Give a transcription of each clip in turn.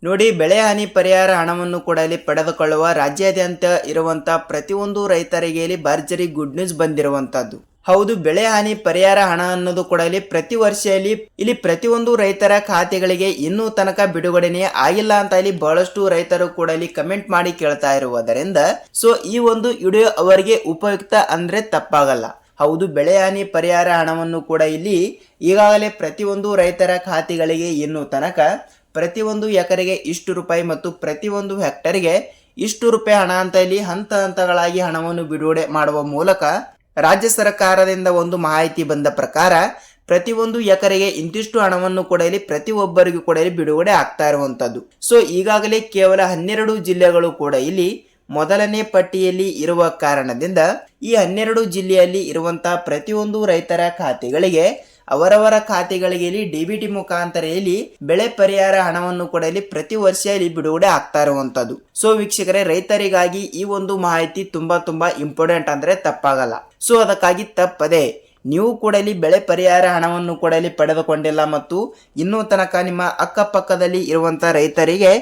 ನೋಡಿ, ಬೆಳೆ ಹಾನಿ ಪರಿಹಾರ ಹಣವನ್ನು ಕೂಡ ಇಲ್ಲಿ ಪಡೆದುಕೊಳ್ಳುವ ರಾಜ್ಯಾದ್ಯಂತ ಇರುವಂತಹ ಪ್ರತಿಯೊಂದು ರೈತರಿಗೆ ಇಲ್ಲಿ ಭರ್ಜರಿ ಗುಡ್ ನ್ಯೂಸ್ ಬಂದಿರುವಂತದ್ದು. ಹೌದು, ಬೆಳೆ ಹಾನಿ ಪರಿಹಾರ ಹಣ ಅನ್ನೋದು ಕೂಡ ಇಲ್ಲಿ ಪ್ರತಿ ವರ್ಷ ಇಲ್ಲಿ ಪ್ರತಿಯೊಂದು ರೈತರ ಖಾತೆಗಳಿಗೆ ಇನ್ನೂ ತನಕ ಬಿಡುಗಡೆನೇ ಆಗಿಲ್ಲ ಅಂತ ಇಲ್ಲಿ ಬಹಳಷ್ಟು ರೈತರು ಕೂಡ ಇಲ್ಲಿ ಕಮೆಂಟ್ ಮಾಡಿ ಕೇಳ್ತಾ ಇರುವುದರಿಂದ ಸೊ ಈ ಒಂದು ವಿಡಿಯೋ ಅವರಿಗೆ ಉಪಯುಕ್ತ ಅಂದ್ರೆ ತಪ್ಪಾಗಲ್ಲ. ಹೌದು, ಬೆಳೆ ಹಾನಿ ಪರಿಹಾರ ಹಣವನ್ನು ಕೂಡ ಇಲ್ಲಿ ಈಗಾಗಲೇ ಪ್ರತಿಯೊಂದು ರೈತರ ಖಾತೆಗಳಿಗೆ ಇನ್ನೂ ತನಕ ಪ್ರತಿಯೊಂದು ಎಕರೆಗೆ ಇಷ್ಟು ರೂಪಾಯಿ ಮತ್ತು ಪ್ರತಿಯೊಂದು ಹೆಕ್ಟರ್ಗೆ ಇಷ್ಟು ರೂಪಾಯಿ ಹಣ ಅಂತ ಇಲ್ಲಿ ಹಂತ ಹಂತಗಳಾಗಿ ಹಣವನ್ನು ಬಿಡುಗಡೆ ಮಾಡುವ ಮೂಲಕ ರಾಜ್ಯ ಸರ್ಕಾರದಿಂದ ಒಂದು ಮಾಹಿತಿ ಬಂದ ಪ್ರಕಾರ ಪ್ರತಿಯೊಂದು ಎಕರೆಗೆ ಇಂತಿಷ್ಟು ಹಣವನ್ನು ಕೂಡ ಇಲ್ಲಿ ಪ್ರತಿಯೊಬ್ಬರಿಗೂ ಕೂಡ ಇಲ್ಲಿ ಬಿಡುಗಡೆ ಆಗ್ತಾ ಇರುವಂತದ್ದು. ಸೊ ಈಗಾಗಲೇ ಕೇವಲ 12 ಜಿಲ್ಲೆಗಳು ಕೂಡ ಇಲ್ಲಿ ಮೊದಲನೇ ಪಟ್ಟಿಯಲ್ಲಿ ಇರುವ ಕಾರಣದಿಂದ ಈ 12 ಜಿಲ್ಲೆಯಲ್ಲಿ ಇರುವಂತಹ ಪ್ರತಿಯೊಂದು ರೈತರ ಖಾತೆಗಳಿಗೆ ಅವರವರ ಖಾತೆಗಳಿಗೆ ಇಲ್ಲಿ ಡಿಬಿಟಿ ಮುಖಾಂತರ ಇಲ್ಲಿ ಬೆಳೆ ಪರಿಹಾರ ಹಣವನ್ನು ಕೂಡ ಇಲ್ಲಿ ಪ್ರತಿ ವರ್ಷ ಇಲ್ಲಿ ಬಿಡುಗಡೆ ಆಗ್ತಾ ಇರುವಂತದ್ದು. ಸೊ ವೀಕ್ಷಕರೇ, ರೈತರಿಗಾಗಿ ಈ ಒಂದು ಮಾಹಿತಿ ತುಂಬಾ ಇಂಪಾರ್ಟೆಂಟ್ ಅಂದ್ರೆ ತಪ್ಪಾಗಲ್ಲ. ಸೊ ಅದಕ್ಕಾಗಿ ತಪ್ಪದೆ ನೀವು ಕೂಡ ಇಲ್ಲಿ ಬೆಳೆ ಪರಿಹಾರ ಹಣವನ್ನು ಕೂಡ ಇಲ್ಲಿ ಪಡೆದುಕೊಂಡಿಲ್ಲ ಮತ್ತು ಇನ್ನೂ ತನಕ ನಿಮ್ಮ ಅಕ್ಕಪಕ್ಕದಲ್ಲಿ ಇರುವಂತಹ ರೈತರಿಗೆ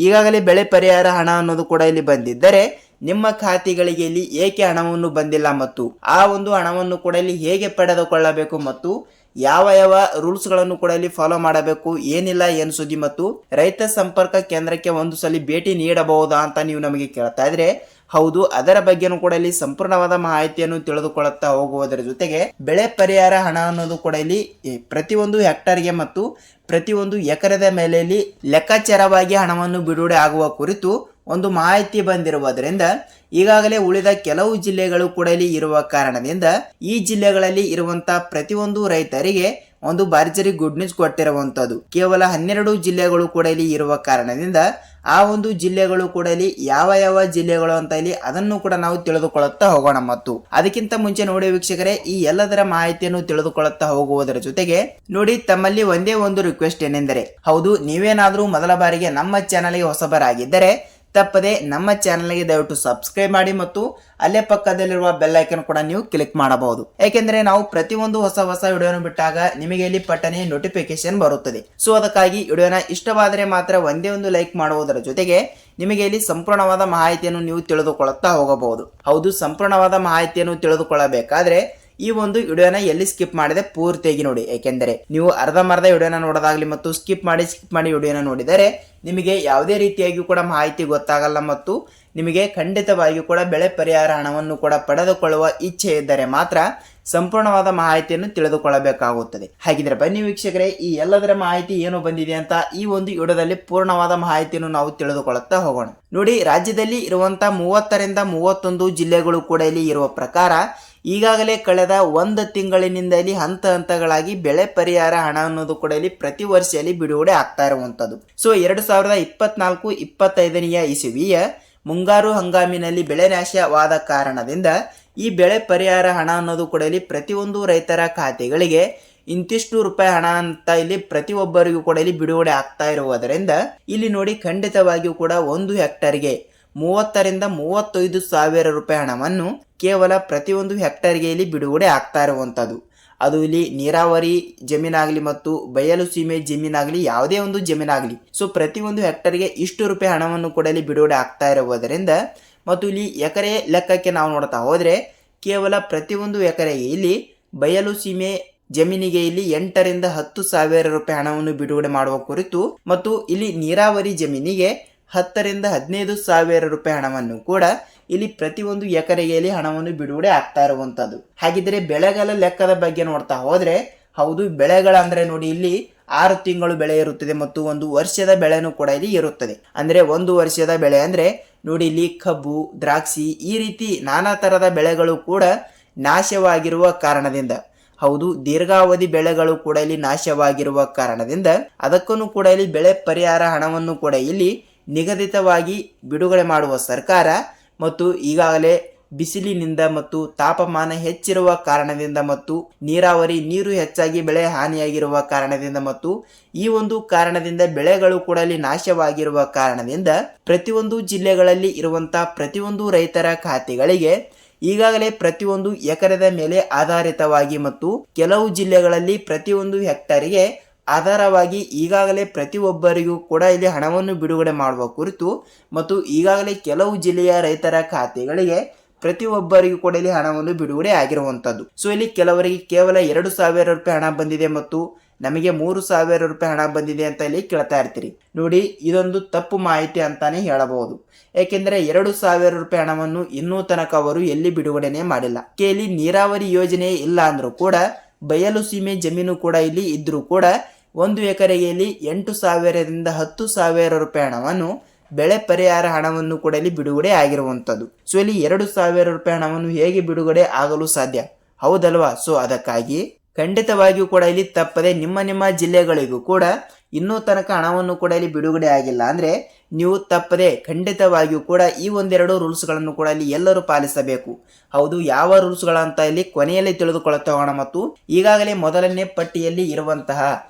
ಈಗಾಗಲೇ ಬೆಳೆ ಪರಿಹಾರ ಹಣ ಅನ್ನೋದು ಕೂಡ ಇಲ್ಲಿ ಬಂದಿದ್ದರೆ ನಿಮ್ಮ ಖಾತೆಗಳಿಗೆ ಇಲ್ಲಿ ಏಕೆ ಹಣವನ್ನು ಬಂದಿಲ್ಲ ಮತ್ತು ಆ ಒಂದು ಹಣವನ್ನು ಕೂಡ ಇಲ್ಲಿ ಹೇಗೆ ಪಡೆದುಕೊಳ್ಳಬೇಕು ಮತ್ತು ಯಾವ ರೂಲ್ಸ್ ಗಳನ್ನು ಕೂಡ ಇಲ್ಲಿ ಫಾಲೋ ಮಾಡಬೇಕು, ಏನಿಲ್ಲ ಏನು ಸುದ್ದಿ ಮತ್ತು ರೈತ ಸಂಪರ್ಕ ಕೇಂದ್ರಕ್ಕೆ ಒಂದು ಸಲ ಭೇಟಿ ನೀಡಬಹುದಾ ಅಂತ ನೀವು ನಮಗೆ ಕೇಳ್ತಾ ಇದ್ರೆ, ಹೌದು, ಅದರ ಬಗ್ಗೆನೂ ಕೂಡ ಇಲ್ಲಿ ಸಂಪೂರ್ಣವಾದ ಮಾಹಿತಿಯನ್ನು ತಿಳಿದುಕೊಳ್ಳುತ್ತಾ ಹೋಗುವುದರ ಜೊತೆಗೆ ಬೆಳೆ ಪರಿಹಾರ ಹಣ ಅನ್ನೋದು ಕೂಡ ಇಲ್ಲಿ ಪ್ರತಿಯೊಂದು ಹೆಕ್ಟರ್ಗೆ ಮತ್ತು ಪ್ರತಿಯೊಂದು ಎಕರೆದ ಮೇಲೆ ಇಲ್ಲಿ ಲೆಕ್ಕಾಚಾರವಾಗಿ ಹಣವನ್ನು ಬಿಡುಗಡೆ ಆಗುವ ಕುರಿತು ಒಂದು ಮಾಹಿತಿ ಬಂದಿರುವುದರಿಂದ ಈಗಾಗಲೇ ಉಳಿದ ಕೆಲವು ಜಿಲ್ಲೆಗಳು ಕೂಡ ಇಲ್ಲಿ ಇರುವ ಕಾರಣದಿಂದ ಈ ಜಿಲ್ಲೆಗಳಲ್ಲಿ ಇರುವಂತಹ ಪ್ರತಿಯೊಂದು ರೈತರಿಗೆ ಒಂದು ಭರ್ಜರಿ ಗುಡ್ ನ್ಯೂಸ್ ಕೊಟ್ಟಿರುವಂತದ್ದು. ಕೇವಲ 12 ಜಿಲ್ಲೆಗಳು ಕೂಡ ಇಲ್ಲಿ ಇರುವ ಕಾರಣದಿಂದ ಆ ಒಂದು ಜಿಲ್ಲೆಗಳು ಕೂಡ ಇಲ್ಲಿ ಯಾವ ಜಿಲ್ಲೆಗಳು ಅಂತ ಇಲ್ಲಿ ಅದನ್ನು ಕೂಡ ನಾವು ತಿಳಿದುಕೊಳ್ಳುತ್ತಾ ಹೋಗೋಣ. ಮತ್ತು ಅದಕ್ಕಿಂತ ಮುಂಚೆ ನೋಡಿ ವೀಕ್ಷಕರೇ, ಈ ಎಲ್ಲದರ ಮಾಹಿತಿಯನ್ನು ತಿಳಿದುಕೊಳ್ಳುತ್ತಾ ಹೋಗುವುದರ ಜೊತೆಗೆ ನೋಡಿ, ತಮ್ಮಲ್ಲಿ ಒಂದೇ ಒಂದು ರಿಕ್ವೆಸ್ಟ್ ಏನೆಂದರೆ, ಹೌದು, ನೀವೇನಾದ್ರೂ ಮೊದಲ ಬಾರಿಗೆ ನಮ್ಮ ಚಾನಲ್ಗೆ ಹೊಸಬರಾಗಿದ್ದರೆ ತಪ್ಪದೆ ನಮ್ಮ ಚಾನಲ್ಗೆ ದಯವಿಟ್ಟು ಸಬ್ಸ್ಕ್ರೈಬ್ ಮಾಡಿ ಮತ್ತು ಅಲ್ಲೇ ಪಕ್ಕದಲ್ಲಿರುವ ಬೆಲ್ ಐಕನ್ ಕೂಡ ನೀವು ಕ್ಲಿಕ್ ಮಾಡಬಹುದು. ಯಾಕೆಂದ್ರೆ ನಾವು ಪ್ರತಿಯೊಂದು ಹೊಸ ವಿಡಿಯೋನ ಬಿಟ್ಟಾಗ ನಿಮಗೆ ಇಲ್ಲಿ ಪಟ್ಟನೆ ನೋಟಿಫಿಕೇಶನ್ ಬರುತ್ತದೆ. ಸೊ ಅದಕ್ಕಾಗಿ ವಿಡಿಯೋನ ಇಷ್ಟವಾದರೆ ಮಾತ್ರ ಒಂದೇ ಒಂದು ಲೈಕ್ ಮಾಡುವುದರ ಜೊತೆಗೆ ನಿಮಗೆ ಇಲ್ಲಿ ಸಂಪೂರ್ಣವಾದ ಮಾಹಿತಿಯನ್ನು ನೀವು ತಿಳಿದುಕೊಳ್ಳುತ್ತಾ ಹೋಗಬಹುದು. ಹೌದು, ಸಂಪೂರ್ಣವಾದ ಮಾಹಿತಿಯನ್ನು ತಿಳಿದುಕೊಳ್ಳಬೇಕಾದ್ರೆ ಈ ಒಂದು ವಿಡಿಯೋನ ಎಲ್ಲಿ ಸ್ಕಿಪ್ ಮಾಡಿದೆ ಪೂರ್ತಿಯಾಗಿ ನೋಡಿ. ಯಾಕೆಂದರೆ ನೀವು ಅರ್ಧಂಬರ್ಧ ವಿಡಿಯೋನ ನೋಡೋದಾಗ್ಲಿ ಮತ್ತು ಸ್ಕಿಪ್ ಮಾಡಿ ವಿಡಿಯೋನ ನೋಡಿದರೆ ನಿಮಗೆ ಯಾವುದೇ ರೀತಿಯಾಗಿ ಕೂಡ ಮಾಹಿತಿ ಗೊತ್ತಾಗಲ್ಲ ಮತ್ತು ನಿಮಗೆ ಖಂಡಿತವಾಗಿಯೂ ಕೂಡ ಬೆಳೆ ಪರಿಹಾರ ಹಣವನ್ನು ಕೂಡ ಪಡೆದುಕೊಳ್ಳುವ ಇಚ್ಛೆ ಇದ್ದರೆ ಮಾತ್ರ ಸಂಪೂರ್ಣವಾದ ಮಾಹಿತಿಯನ್ನು ತಿಳಿದುಕೊಳ್ಳಬೇಕಾಗುತ್ತದೆ. ಹಾಗಿದ್ರೆ ಬನ್ನಿ ವೀಕ್ಷಕರೇ, ಈ ಎಲ್ಲದರ ಮಾಹಿತಿ ಏನು ಬಂದಿದೆ ಅಂತ ಈ ಒಂದು ವಿಡಿಯೋದಲ್ಲಿ ಪೂರ್ಣವಾದ ಮಾಹಿತಿಯನ್ನು ನಾವು ತಿಳಿದುಕೊಳ್ಳುತ್ತಾ ಹೋಗೋಣ. ನೋಡಿ, ರಾಜ್ಯದಲ್ಲಿ ಇರುವಂತಹ 30ರಿಂದ 31 ಜಿಲ್ಲೆಗಳು ಕೂಡ ಇಲ್ಲಿ ಇರುವ ಪ್ರಕಾರ ಈಗಾಗಲೇ ಕಳೆದ 1 ತಿಂಗಳಿನಿಂದ ಇಲ್ಲಿ ಹಂತ ಹಂತಗಳಾಗಿ ಬೆಳೆ ಪರಿಹಾರ ಹಣ ಅನ್ನೋದು ಕೂಡ ಇಲ್ಲಿ ಪ್ರತಿ ವರ್ಷ ಇಲ್ಲಿ ಬಿಡುಗಡೆ ಆಗ್ತಾ ಇರುವಂತದ್ದು. ಸೊ 2024-25ನೇ ಇಸವಿಯ ಮುಂಗಾರು ಹಂಗಾಮಿನಲ್ಲಿ ಬೆಳೆ ನಾಶವಾದ ಕಾರಣದಿಂದ ಈ ಬೆಳೆ ಪರಿಹಾರ ಹಣ ಅನ್ನೋದು ಕೂಡ ಇಲ್ಲಿ ಪ್ರತಿಯೊಂದು ರೈತರ ಖಾತೆಗಳಿಗೆ ಇಂತಿಷ್ಟು ರೂಪಾಯಿ ಹಣ ಅಂತ ಇಲ್ಲಿ ಪ್ರತಿಯೊಬ್ಬರಿಗೂ ಕೂಡ ಇಲ್ಲಿ ಬಿಡುಗಡೆ ಆಗ್ತಾ ಇರುವುದರಿಂದ ಇಲ್ಲಿ ನೋಡಿ, ಖಂಡಿತವಾಗಿಯೂ ಕೂಡ ಒಂದು ಹೆಕ್ಟರ್ಗೆ 30ರಿಂದ 35 ಸಾವಿರ ರೂಪಾಯಿ ಹಣವನ್ನು ಕೇವಲ ಪ್ರತಿಯೊಂದು ಹೆಕ್ಟರ್ಗೆ ಇಲ್ಲಿ ಬಿಡುಗಡೆ ಆಗ್ತಾ ಇರುವಂತದ್ದು. ಅದು ಇಲ್ಲಿ ನೀರಾವರಿ ಜಮೀನಾಗಲಿ ಮತ್ತು ಬಯಲು ಸೀಮೆ ಜಮೀನಾಗಲಿ ಯಾವುದೇ ಒಂದು ಜಮೀನಾಗಲಿ ಸೊ ಪ್ರತಿಯೊಂದು ಹೆಕ್ಟರ್ಗೆ ಇಷ್ಟು ರೂಪಾಯಿ ಹಣವನ್ನು ಕೂಡ ಇಲ್ಲಿ ಬಿಡುಗಡೆ ಆಗ್ತಾ ಇರುವುದರಿಂದ ಮತ್ತು ಇಲ್ಲಿ ಎಕರೆ ಲೆಕ್ಕಕ್ಕೆ ನಾವು ನೋಡ್ತಾ ಹೋದ್ರೆ ಕೇವಲ ಪ್ರತಿಯೊಂದು ಎಕರೆಗೆ ಇಲ್ಲಿ ಬಯಲು ಸೀಮೆ ಜಮೀನಿಗೆ ಇಲ್ಲಿ 8ರಿಂದ 10 ಸಾವಿರ ರೂಪಾಯಿ ಹಣವನ್ನು ಬಿಡುಗಡೆ ಮಾಡುವ ಕುರಿತು ಮತ್ತು ಇಲ್ಲಿ ನೀರಾವರಿ ಜಮೀನಿಗೆ 10ರಿಂದ 15 ಸಾವಿರ ರೂಪಾಯಿ ಹಣವನ್ನು ಕೂಡ ಇಲ್ಲಿ ಪ್ರತಿಯೊಂದು ಎಕರೆಗೆ ಹಣವನ್ನು ಬಿಡುಗಡೆ ಆಗ್ತಾ ಇರುವಂತದ್ದು. ಹಾಗಿದ್ರೆ ಬೆಳೆಗಳ ಲೆಕ್ಕದ ಬಗ್ಗೆ ನೋಡ್ತಾ ಹೋದ್ರೆ, ಹೌದು, ಬೆಳೆಗಳಂದ್ರೆ ನೋಡಿ, ಇಲ್ಲಿ 6 ತಿಂಗಳು ಬೆಳೆ ಇರುತ್ತದೆ ಮತ್ತು 1 ವರ್ಷದ ಬೆಳೆನೂ ಕೂಡ ಇಲ್ಲಿ ಇರುತ್ತದೆ. ಅಂದ್ರೆ 1 ವರ್ಷದ ಬೆಳೆ ಅಂದ್ರೆ ನೋಡಿ, ಇಲ್ಲಿ ಕಬ್ಬು, ದ್ರಾಕ್ಷಿ ಈ ರೀತಿ ನಾನಾ ತರದ ಬೆಳೆಗಳು ಕೂಡ ನಾಶವಾಗಿರುವ ಕಾರಣದಿಂದ, ಹೌದು, ದೀರ್ಘಾವಧಿ ಬೆಳೆಗಳು ಕೂಡ ಇಲ್ಲಿ ನಾಶವಾಗಿರುವ ಕಾರಣದಿಂದ ಅದಕ್ಕೂ ಕೂಡ ಇಲ್ಲಿ ಬೆಳೆ ಪರಿಹಾರ ಹಣವನ್ನು ಕೂಡ ಇಲ್ಲಿ ನಿಗದಿತವಾಗಿ ಬಿಡುಗಡೆ ಮಾಡುವ ಸರ್ಕಾರ ಮತ್ತು ಈಗಾಗಲೇ ಬಿಸಿಲಿನಿಂದ ಮತ್ತು ತಾಪಮಾನ ಹೆಚ್ಚಿರುವ ಕಾರಣದಿಂದ ಮತ್ತು ನೀರಾವರಿ ನೀರು ಹೆಚ್ಚಾಗಿ ಬೆಳೆ ಹಾನಿಯಾಗಿರುವ ಕಾರಣದಿಂದ ಮತ್ತು ಈ ಒಂದು ಕಾರಣದಿಂದ ಬೆಳೆಗಳು ಕೂಡ ಅಲ್ಲಿ ನಾಶವಾಗಿರುವ ಕಾರಣದಿಂದ ಪ್ರತಿಯೊಂದು ಜಿಲ್ಲೆಗಳಲ್ಲಿ ಇರುವಂತಹ ಪ್ರತಿಯೊಂದು ರೈತರ ಖಾತೆಗಳಿಗೆ ಈಗಾಗಲೇ ಪ್ರತಿಯೊಂದು ಎಕರೆದ ಮೇಲೆ ಆಧಾರಿತವಾಗಿ ಮತ್ತು ಕೆಲವು ಜಿಲ್ಲೆಗಳಲ್ಲಿ ಪ್ರತಿಯೊಂದು ಹೆಕ್ಟರ್ಗೆ ಆಧಾರವಾಗಿ ಈಗಾಗಲೇ ಪ್ರತಿಯೊಬ್ಬರಿಗೂ ಕೂಡ ಇಲ್ಲಿ ಹಣವನ್ನು ಬಿಡುಗಡೆ ಮಾಡುವ ಕುರಿತು ಮತ್ತು ಈಗಾಗಲೇ ಕೆಲವು ಜಿಲ್ಲೆಯ ರೈತರ ಖಾತೆಗಳಿಗೆ ಪ್ರತಿಯೊಬ್ಬರಿಗೂ ಕೂಡ ಇಲ್ಲಿ ಹಣವನ್ನು ಬಿಡುಗಡೆ ಆಗಿರುವಂಥದ್ದು. ಸೊ ಇಲ್ಲಿ ಕೆಲವರಿಗೆ ಕೇವಲ 2,000 ರೂಪಾಯಿ ಹಣ ಬಂದಿದೆ ಮತ್ತು ನಮಗೆ 3,000 ರೂಪಾಯಿ ಹಣ ಬಂದಿದೆ ಅಂತ ಇಲ್ಲಿ ಕೇಳ್ತಾ ಇರ್ತೀರಿ. ನೋಡಿ, ಇದೊಂದು ತಪ್ಪು ಮಾಹಿತಿ ಅಂತಾನೆ ಹೇಳಬಹುದು. ಏಕೆಂದರೆ 2,000 ರೂಪಾಯಿ ಹಣವನ್ನು ಇನ್ನೂ ತನಕ ಅವರು ಎಲ್ಲಿ ಬಿಡುಗಡೆನೆ ಮಾಡಿಲ್ಲ. ಇಲ್ಲಿ ನೀರಾವರಿ ಯೋಜನೆ ಇಲ್ಲ ಅಂದ್ರೂ ಕೂಡ ಬಯಲು ಸೀಮೆ ಜಮೀನು ಕೂಡ ಇಲ್ಲಿ ಇದ್ರೂ ಕೂಡ 1 ಎಕರೆಗೆ ಇಲ್ಲಿ 8,000ರಿಂದ 10,000 ರೂಪಾಯಿ ಹಣವನ್ನು ಬೆಳೆ ಪರಿಹಾರ ಹಣವನ್ನು ಕೂಡ ಇಲ್ಲಿ ಬಿಡುಗಡೆ ಆಗಿರುವಂಥದ್ದು. ಸೊ ಇಲ್ಲಿ 2,000 ರೂಪಾಯಿ ಹಣವನ್ನು ಹೇಗೆ ಬಿಡುಗಡೆ ಆಗಲು ಸಾಧ್ಯ, ಹೌದಲ್ವಾ? ಸೊ ಅದಕ್ಕಾಗಿ ಖಂಡಿತವಾಗಿಯೂ ಕೂಡ ಇಲ್ಲಿ ತಪ್ಪದೆ ನಿಮ್ಮ ಜಿಲ್ಲೆಗಳಿಗೂ ಕೂಡ ಇನ್ನೂ ತನಕ ಹಣವನ್ನು ಕೂಡ ಇಲ್ಲಿ ಬಿಡುಗಡೆ ಆಗಿಲ್ಲ ಅಂದ್ರೆ ನೀವು ತಪ್ಪದೆ ಖಂಡಿತವಾಗಿಯೂ ಕೂಡ ಈ ಒಂದೆರಡು ರೂಲ್ಸ್ಗಳನ್ನು ಕೂಡ ಇಲ್ಲಿ ಎಲ್ಲರೂ ಪಾಲಿಸಬೇಕು. ಹೌದು, ಯಾವ ರೂಲ್ಸ್ಗಳಂತ ಇಲ್ಲಿ ಕೊನೆಯಲ್ಲಿ ತಿಳಿದುಕೊಳ್ಳುತ್ತಾ ಹೋಗೋಣ. ಮತ್ತು ಈಗಾಗಲೇ ಮೊದಲನೇ ಪಟ್ಟಿಯಲ್ಲಿ ಇರುವಂತಹ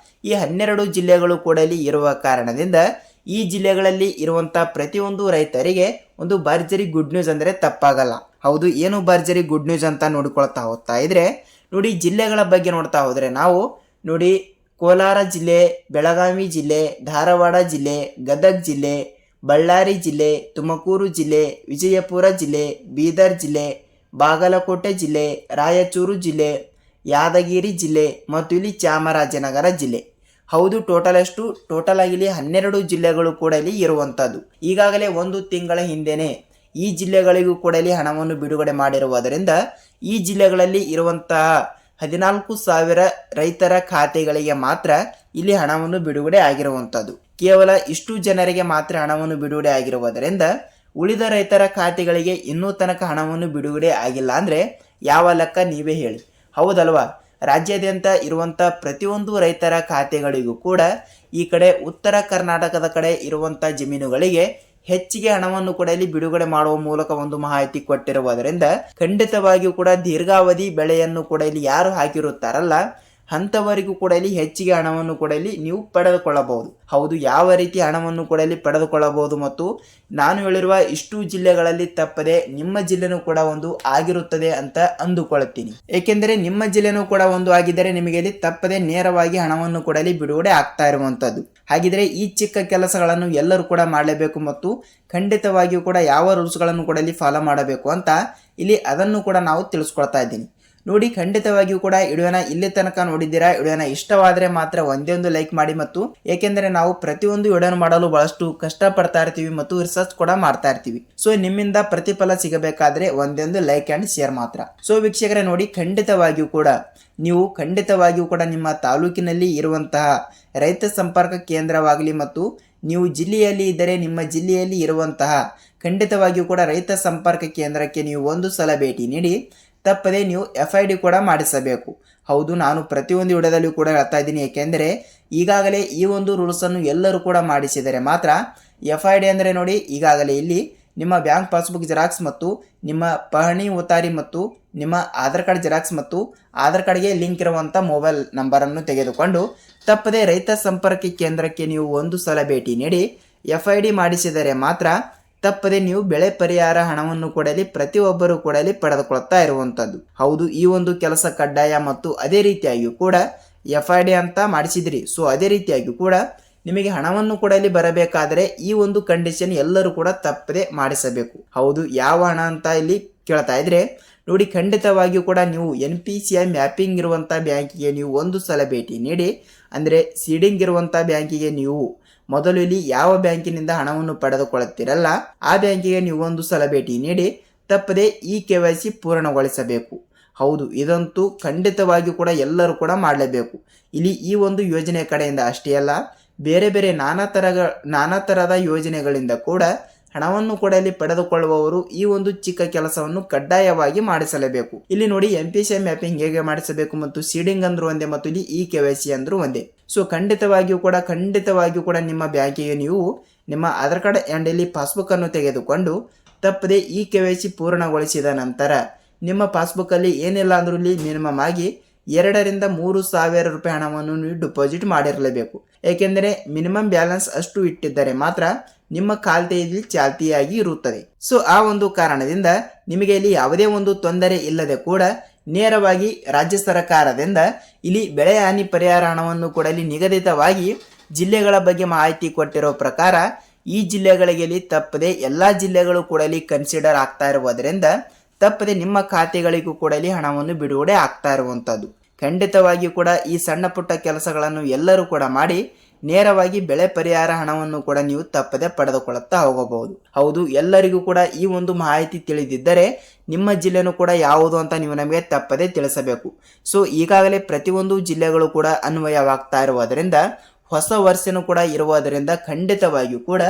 ಈ 12 ಜಿಲ್ಲೆಗಳು ಕೂಡ ಇಲ್ಲಿ ಇರುವ ಕಾರಣದಿಂದ ಈ ಜಿಲ್ಲೆಗಳಲ್ಲಿ ಇರುವಂತಹ ಪ್ರತಿಯೊಂದು ರೈತರಿಗೆ ಒಂದು ಭರ್ಜರಿ ಗುಡ್ ನ್ಯೂಸ್ ಅಂದ್ರೆ ತಪ್ಪಾಗಲ್ಲ. ಹೌದು, ಏನು ಭರ್ಜರಿ ಗುಡ್ ನ್ಯೂಸ್ ಅಂತ ನೋಡಿಕೊಳ್ತಾ ಹೋಗ್ತಾ ಇದ್ರೆ ನೋಡಿ, ಜಿಲ್ಲೆಗಳ ಬಗ್ಗೆ ನೋಡ್ತಾ ಹೋದ್ರೆ ನಾವು ನೋಡಿ, ಕೋಲಾರ ಜಿಲ್ಲೆ, ಬೆಳಗಾವಿ ಜಿಲ್ಲೆ, ಧಾರವಾಡ ಜಿಲ್ಲೆ, ಗದಗ ಜಿಲ್ಲೆ, ಬಳ್ಳಾರಿ ಜಿಲ್ಲೆ, ತುಮಕೂರು ಜಿಲ್ಲೆ, ವಿಜಯಪುರ ಜಿಲ್ಲೆ, ಬೀದರ್ ಜಿಲ್ಲೆ, ಬಾಗಲಕೋಟೆ ಜಿಲ್ಲೆ, ರಾಯಚೂರು ಜಿಲ್ಲೆ, ಯಾದಗಿರಿ ಜಿಲ್ಲೆ ಮತ್ತು ಇಲ್ಲಿ ಚಾಮರಾಜನಗರ ಜಿಲ್ಲೆ. ಹೌದು, ಟೋಟಲ್ ಆಗಿ ಇಲ್ಲಿ 12 ಜಿಲ್ಲೆಗಳು ಕೂಡ ಇಲ್ಲಿ ಇರುವಂತದ್ದು. ಈಗಾಗಲೇ 1 ತಿಂಗಳ ಹಿಂದೆನೆ ಈ ಜಿಲ್ಲೆಗಳಿಗೂ ಕೂಡ ಇಲ್ಲಿ ಹಣವನ್ನು ಬಿಡುಗಡೆ ಮಾಡಿರುವುದರಿಂದ ಈ ಜಿಲ್ಲೆಗಳಲ್ಲಿ ಇರುವಂತಹ 14,000 ರೈತರ ಖಾತೆಗಳಿಗೆ ಮಾತ್ರ ಇಲ್ಲಿ ಹಣವನ್ನು ಬಿಡುಗಡೆ ಆಗಿರುವಂಥದ್ದು. ಕೇವಲ ಇಷ್ಟು ಜನರಿಗೆ ಮಾತ್ರ ಹಣವನ್ನು ಬಿಡುಗಡೆ ಆಗಿರುವುದರಿಂದ ಉಳಿದ ರೈತರ ಖಾತೆಗಳಿಗೆ ಇನ್ನೂ ತನಕ ಹಣವನ್ನು ಬಿಡುಗಡೆ ಆಗಿಲ್ಲ ಅಂದ್ರೆ ಯಾವ ಲೆಕ್ಕ ನೀವೇ ಹೇಳಿ, ಹೌದಲ್ವಾ? ರಾಜ್ಯಾದ್ಯಂತ ಇರುವಂಥ ಪ್ರತಿಯೊಂದು ರೈತರ ಖಾತೆಗಳಿಗೂ ಕೂಡ ಈ ಕಡೆ ಉತ್ತರ ಕರ್ನಾಟಕದ ಕಡೆ ಇರುವಂಥ ಜಮೀನುಗಳಿಗೆ ಹೆಚ್ಚಿಗೆ ಹಣವನ್ನು ಕೂಡ ಇಲ್ಲಿ ಬಿಡುಗಡೆ ಮಾಡುವ ಮೂಲಕ ಒಂದು ಮಾಹಿತಿ ಕೊಟ್ಟಿರುವುದರಿಂದ ಖಂಡಿತವಾಗಿಯೂ ಕೂಡ ದೀರ್ಘಾವಧಿ ಬೆಳೆಯನ್ನು ಕೂಡ ಇಲ್ಲಿ ಯಾರು ಹಾಕಿರುತ್ತಾರಲ್ಲ ಅಂಥವರಿಗೂ ಕೂಡ ಇಲ್ಲಿ ಹೆಚ್ಚಿಗೆ ಹಣವನ್ನು ಕೂಡ ಇಲ್ಲಿ ನೀವು ಪಡೆದುಕೊಳ್ಳಬಹುದು. ಹೌದು, ಯಾವ ರೀತಿ ಹಣವನ್ನು ಕೂಡ ಇಲ್ಲಿ ಪಡೆದುಕೊಳ್ಳಬಹುದು ಮತ್ತು ನಾನು ಹೇಳಿರುವ ಇಷ್ಟು ಜಿಲ್ಲೆಗಳಲ್ಲಿ ತಪ್ಪದೆ ನಿಮ್ಮ ಜಿಲ್ಲೆನೂ ಕೂಡ ಒಂದು ಆಗಿರುತ್ತದೆ ಅಂತ ಅಂದುಕೊಳ್ಳುತ್ತೀನಿ. ಏಕೆಂದರೆ ನಿಮ್ಮ ಜಿಲ್ಲೆನೂ ಕೂಡ ಒಂದು ಆಗಿದ್ದರೆ ನಿಮಗೆ ಇಲ್ಲಿ ತಪ್ಪದೆ ನೇರವಾಗಿ ಹಣವನ್ನು ಕೂಡ ಇಲ್ಲಿ ಬಿಡುಗಡೆ ಆಗ್ತಾ ಇರುವಂತದ್ದು. ಹಾಗಿದ್ರೆ ಈ ಚಿಕ್ಕ ಕೆಲಸಗಳನ್ನು ಎಲ್ಲರೂ ಕೂಡ ಮಾಡಲೇಬೇಕು ಮತ್ತು ಖಂಡಿತವಾಗಿಯೂ ಕೂಡ ಯಾವ ರೂಲ್ಸ್ಗಳನ್ನು ಕೂಡ ಇಲ್ಲಿ ಫಾಲೋ ಮಾಡಬೇಕು ಅಂತ ಇಲ್ಲಿ ಅದನ್ನು ಕೂಡ ನಾವು ತಿಳಿಸ್ಕೊಳ್ತಾ ಇದ್ದೀನಿ. ನೋಡಿ, ಖಂಡಿತವಾಗಿಯೂ ಕೂಡ ವಿಡಿಯೋನ ಇಲ್ಲಿ ತನಕ ನೋಡಿದ್ದೀರಾ. ವಿಡಿಯೋನ ಇಷ್ಟವಾದರೆ ಮಾತ್ರ ಒಂದೇ ಒಂದು ಲೈಕ್ ಮಾಡಿ. ಮತ್ತು ಏಕೆಂದರೆ ನಾವು ಪ್ರತಿಯೊಂದು ವಿಡಿಯೋನ ಮಾಡಲು ಬಹಳಷ್ಟು ಕಷ್ಟಪಡ್ತಾ ಇರ್ತೀವಿ ಮತ್ತು ರಿಸರ್ಚ್ ಕೂಡ ಮಾಡ್ತಾ ಇರ್ತೀವಿ. ಸೊ ನಿಮ್ಮಿಂದ ಪ್ರತಿಫಲ ಸಿಗಬೇಕಾದ್ರೆ ಒಂದೇ ಒಂದು ಲೈಕ್ ಅಂಡ್ ಶೇರ್ ಮಾತ್ರ. ಸೊ ವೀಕ್ಷಕರೇ, ನೋಡಿ, ಖಂಡಿತವಾಗಿಯೂ ಕೂಡ ನಿಮ್ಮ ತಾಲೂಕಿನಲ್ಲಿ ಇರುವಂತಹ ರೈತ ಸಂಪರ್ಕ ಕೇಂದ್ರವಾಗಲಿ ಮತ್ತು ನೀವು ಜಿಲ್ಲೆಯಲ್ಲಿ ಇದ್ದರೆ ನಿಮ್ಮ ಜಿಲ್ಲೆಯಲ್ಲಿ ಇರುವಂತಹ ಖಂಡಿತವಾಗಿಯೂ ಕೂಡ ರೈತ ಸಂಪರ್ಕ ಕೇಂದ್ರಕ್ಕೆ ನೀವು ಒಂದು ಸಲ ಭೇಟಿ ನೀಡಿ ತಪ್ಪದೆ ನೀವು FID ಕೂಡ ಮಾಡಿಸಬೇಕು. ಹೌದು, ನಾನು ಪ್ರತಿಯೊಂದು ವಿಡಿಯೋದಲ್ಲಿ ಕೂಡ ಹೇಳ್ತಾ ಇದ್ದೀನಿ. ಏಕೆಂದರೆ ಈಗಾಗಲೇ ಈ ಒಂದು ರೂಲ್ಸನ್ನು ಎಲ್ಲರೂ ಕೂಡ ಮಾಡಿಸಿದರೆ ಮಾತ್ರ FID ಅಂದರೆ ನೋಡಿ, ಈಗಾಗಲೇ ಇಲ್ಲಿ ನಿಮ್ಮ ಬ್ಯಾಂಕ್ ಪಾಸ್ಬುಕ್ ಜೆರಾಕ್ಸ್ ಮತ್ತು ನಿಮ್ಮ ಪಹಣಿ ಉತಾರಿ ಮತ್ತು ನಿಮ್ಮ ಆಧಾರ್ ಕಾರ್ಡ್ ಜೆರಾಕ್ಸ್ ಮತ್ತು ಆಧಾರ್ ಕಾರ್ಡ್ಗೆ ಲಿಂಕ್ ಇರುವಂಥ ಮೊಬೈಲ್ ನಂಬರನ್ನು ತೆಗೆದುಕೊಂಡು ತಪ್ಪದೆ ರೈತ ಸಂಪರ್ಕ ಕೇಂದ್ರಕ್ಕೆ ನೀವು ಒಂದು ಸಲ ಭೇಟಿ ನೀಡಿ FID ಮಾಡಿಸಿದರೆ ಮಾತ್ರ ತಪ್ಪದೆ ನೀವು ಬೆಳೆ ಪರಿಹಾರ ಹಣವನ್ನು ಕೂಡ ಇಲ್ಲಿ ಪ್ರತಿಯೊಬ್ಬರು ಕೂಡ ಇಲ್ಲಿ ಪಡೆದುಕೊಳ್ತಾ ಇರುವಂತದ್ದು. ಹೌದು, ಈ ಒಂದು ಕೆಲಸ ಕಡ್ಡಾಯ ಮತ್ತು ಅದೇ ರೀತಿಯಾಗಿಯೂ ಕೂಡ FID ಅಂತ ಮಾಡಿಸಿದ್ರಿ. ಸೊ ಅದೇ ರೀತಿಯಾಗಿಯೂ ಕೂಡ ನಿಮಗೆ ಹಣವನ್ನು ಕೂಡ ಇಲ್ಲಿ ಬರಬೇಕಾದರೆ ಈ ಒಂದು ಕಂಡೀಷನ್ ಎಲ್ಲರೂ ಕೂಡ ತಪ್ಪದೆ ಮಾಡಿಸಬೇಕು. ಹೌದು, ಯಾವ ಹಣ ಅಂತ ಇಲ್ಲಿ ಕೇಳ್ತಾ ಇದ್ರೆ ನೋಡಿ, ಖಂಡಿತವಾಗಿಯೂ ಕೂಡ ನೀವು NPCI ಮ್ಯಾಪಿಂಗ್ ಇರುವಂಥ ಬ್ಯಾಂಕಿಗೆ ನೀವು ಒಂದು ಸಲ ಭೇಟಿ ನೀಡಿ, ಅಂದರೆ ಸೀಡಿಂಗ್ ಇರುವಂಥ ಬ್ಯಾಂಕಿಗೆ ನೀವು ಮೊದಲು ಇಲ್ಲಿ ಯಾವ ಬ್ಯಾಂಕಿನಿಂದ ಹಣವನ್ನು ಪಡೆದುಕೊಳ್ಳುತ್ತೀರಲ್ಲ ಆ ಬ್ಯಾಂಕಿಗೆ ನೀವು ಒಂದು ಸಲ ಭೇಟಿ ನೀಡಿ ತಪ್ಪದೆ ಈ KYC ಪೂರ್ಣಗೊಳಿಸಬೇಕು. ಹೌದು, ಇದಂತೂ ಖಂಡಿತವಾಗಿಯೂ ಕೂಡ ಎಲ್ಲರೂ ಕೂಡ ಮಾಡಲೇಬೇಕು. ಇಲ್ಲಿ ಈ ಒಂದು ಯೋಜನೆ ಕಡೆಯಿಂದ ಅಷ್ಟೇ ಅಲ್ಲ, ಬೇರೆ ಬೇರೆ ನಾನಾ ತರಹದ ಯೋಜನೆಗಳಿಂದ ಕೂಡ ಹಣವನ್ನು ಕೂಡ ಇಲ್ಲಿ ಪಡೆದುಕೊಳ್ಳುವವರು ಈ ಒಂದು ಚಿಕ್ಕ ಕೆಲಸವನ್ನು ಕಡ್ಡಾಯವಾಗಿ ಮಾಡಿಸಲೇಬೇಕು. ಇಲ್ಲಿ ನೋಡಿ, NPCI ಮ್ಯಾಪಿಂಗ್ ಹೇಗೆ ಮಾಡಿಸಬೇಕು ಮತ್ತು ಸೀಡಿಂಗ್ ಅಂದ್ರೂ ಒಂದೇ ಮತ್ತು ಇಲ್ಲಿ ಈ KYC ಅಂದ್ರೂ ಒಂದೇ. ಸೊ ಖಂಡಿತವಾಗಿಯೂ ಕೂಡ ನಿಮ್ಮ ಬ್ಯಾಂಕಿಗೆ ನೀವು ನಿಮ್ಮ ಆಧಾರ್ ಕಾರ್ಡ್ ಆ್ಯಂಡ್ ಇಲ್ಲಿ ಪಾಸ್ಬುಕ್ ಅನ್ನು ತೆಗೆದುಕೊಂಡು ತಪ್ಪದೆ ಈ KYC ಪೂರ್ಣಗೊಳಿಸಿದ ನಂತರ ನಿಮ್ಮ ಪಾಸ್ಬುಕ್ಕಲ್ಲಿ ಏನಿಲ್ಲ ಅಂದ್ರೂ ಇಲ್ಲಿ ಮಿನಿಮಮ್ ಆಗಿ 2ರಿಂದ 3,000 ರೂಪಾಯಿ ಹಣವನ್ನು ನೀವು ಡಿಪಾಸಿಟ್ ಮಾಡಿರಲೇಬೇಕು. ಏಕೆಂದರೆ ಮಿನಿಮಮ್ ಬ್ಯಾಲೆನ್ಸ್ ಅಷ್ಟು ಇಟ್ಟಿದ್ದರೆ ಮಾತ್ರ ನಿಮ್ಮ ಖಾತೆಯಲ್ಲಿ ಚಾಲ್ತಿಯಾಗಿ ಇರುತ್ತದೆ. ಸೊ ಆ ಒಂದು ಕಾರಣದಿಂದ ನಿಮಗೆ ಇಲ್ಲಿ ಯಾವುದೇ ಒಂದು ತೊಂದರೆ ಇಲ್ಲದೆ ಕೂಡ ನೇರವಾಗಿ ರಾಜ್ಯ ಸರ್ಕಾರದಿಂದ ಇಲ್ಲಿ ಬೆಳೆ ಹಾನಿ ಪರಿಹಾರ ಹಣವನ್ನು ಕೂಡ ಇಲ್ಲಿ ನಿಗದಿತವಾಗಿ ಜಿಲ್ಲೆಗಳ ಬಗ್ಗೆ ಮಾಹಿತಿ ಕೊಟ್ಟಿರೋ ಪ್ರಕಾರ ಈ ಜಿಲ್ಲೆಗಳಿಗೆ ಇಲ್ಲಿ ತಪ್ಪದೆ ಎಲ್ಲ ಜಿಲ್ಲೆಗಳು ಕೂಡ ಇಲ್ಲಿ ಕನ್ಸಿಡರ್ ಆಗ್ತಾ ಇರುವುದರಿಂದ ತಪ್ಪದೆ ನಿಮ್ಮ ಖಾತೆಗಳಿಗೂ ಕೂಡ ಇಲ್ಲಿ ಹಣವನ್ನು ಬಿಡುಗಡೆ ಆಗ್ತಾ ಇರುವಂಥದ್ದು. ಖಂಡಿತವಾಗಿಯೂ ಕೂಡ ಈ ಸಣ್ಣ ಪುಟ್ಟ ಕೆಲಸಗಳನ್ನು ಎಲ್ಲರೂ ಕೂಡ ಮಾಡಿ ನೇರವಾಗಿ ಬೆಳೆ ಪರಿಹಾರ ಹಣವನ್ನು ಕೂಡ ನೀವು ತಪ್ಪದೆ ಪಡೆದುಕೊಳ್ಳುತ್ತಾ ಹೋಗಬಹುದು. ಹೌದು, ಎಲ್ಲರಿಗೂ ಕೂಡ ಈ ಒಂದು ಮಾಹಿತಿ ತಿಳಿದಿದ್ದರೆ ನಿಮ್ಮ ಜಿಲ್ಲೆನೂ ಕೂಡ ಯಾವುದು ಅಂತ ನೀವು ನಮಗೆ ತಪ್ಪದೆ ತಿಳಿಸಬೇಕು. ಸೊ ಈಗಾಗಲೇ ಪ್ರತಿಯೊಂದು ಜಿಲ್ಲೆಗಳು ಕೂಡ ಅನ್ವಯವಾಗ್ತಾ ಇರುವುದರಿಂದ ಹೊಸ ವರ್ಷನೂ ಕೂಡ ಇರುವುದರಿಂದ ಖಂಡಿತವಾಗಿಯೂ ಕೂಡ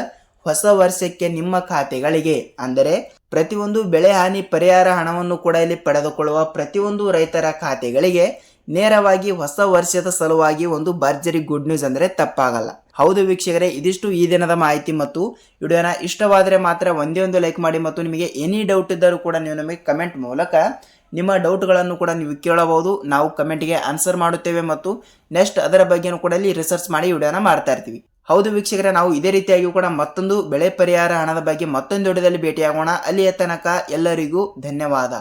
ಹೊಸ ವರ್ಷಕ್ಕೆ ನಿಮ್ಮ ಖಾತೆಗಳಿಗೆ ಅಂದರೆ ಪ್ರತಿಯೊಂದು ಬೆಳೆ ಹಾನಿ ಪರಿಹಾರ ಹಣವನ್ನು ಕೂಡ ಇಲ್ಲಿ ಪಡೆದುಕೊಳ್ಳುವ ಪ್ರತಿಯೊಂದು ರೈತರ ಖಾತೆಗಳಿಗೆ ನೇರವಾಗಿ ಹೊಸ ವರ್ಷದ ಸಲುವಾಗಿ ಒಂದು ಭರ್ಜರಿ ಗುಡ್ ನ್ಯೂಸ್ ಅಂದರೆ ತಪ್ಪಾಗಲ್ಲ. ಹೌದು ವೀಕ್ಷಕರೇ, ಇದಿಷ್ಟು ಈ ದಿನದ ಮಾಹಿತಿ ಮತ್ತು ವಿಡಿಯೋನ ಇಷ್ಟವಾದರೆ ಮಾತ್ರ ಒಂದೇ ಒಂದು ಲೈಕ್ ಮಾಡಿ ಮತ್ತು ನಿಮಗೆ ಎನಿ ಡೌಟ್ ಇದ್ದರೂ ಕೂಡ ನೀವು ನಮಗೆ ಕಮೆಂಟ್ ಮೂಲಕ ನಿಮ್ಮ ಡೌಟ್ಗಳನ್ನು ಕೂಡ ನೀವು ಕೇಳಬಹುದು. ನಾವು ಕಮೆಂಟ್ಗೆ ಆನ್ಸರ್ ಮಾಡುತ್ತೇವೆ ಮತ್ತು ನೆಕ್ಸ್ಟ್ ಅದರ ಬಗ್ಗೆನೂ ಕೂಡ ಇಲ್ಲಿ ರಿಸರ್ಚ್ ಮಾಡಿ ವಿಡಿಯೋನ ಮಾಡ್ತಾ ಇರ್ತೀವಿ. ಹೌದು ವೀಕ್ಷಕರೇ, ನಾವು ಇದೇ ರೀತಿಯಾಗಿ ಕೂಡ ಮತ್ತೊಂದು ಬೆಳೆ ಪರಿಹಾರ ಹಣದ ಬಗ್ಗೆ ಮತ್ತೊಂದು ವಿಡಿಯೋದಲ್ಲಿ ಭೇಟಿಯಾಗೋಣ. ಅಲ್ಲಿಯ ತನಕ ಎಲ್ಲರಿಗೂ ಧನ್ಯವಾದ.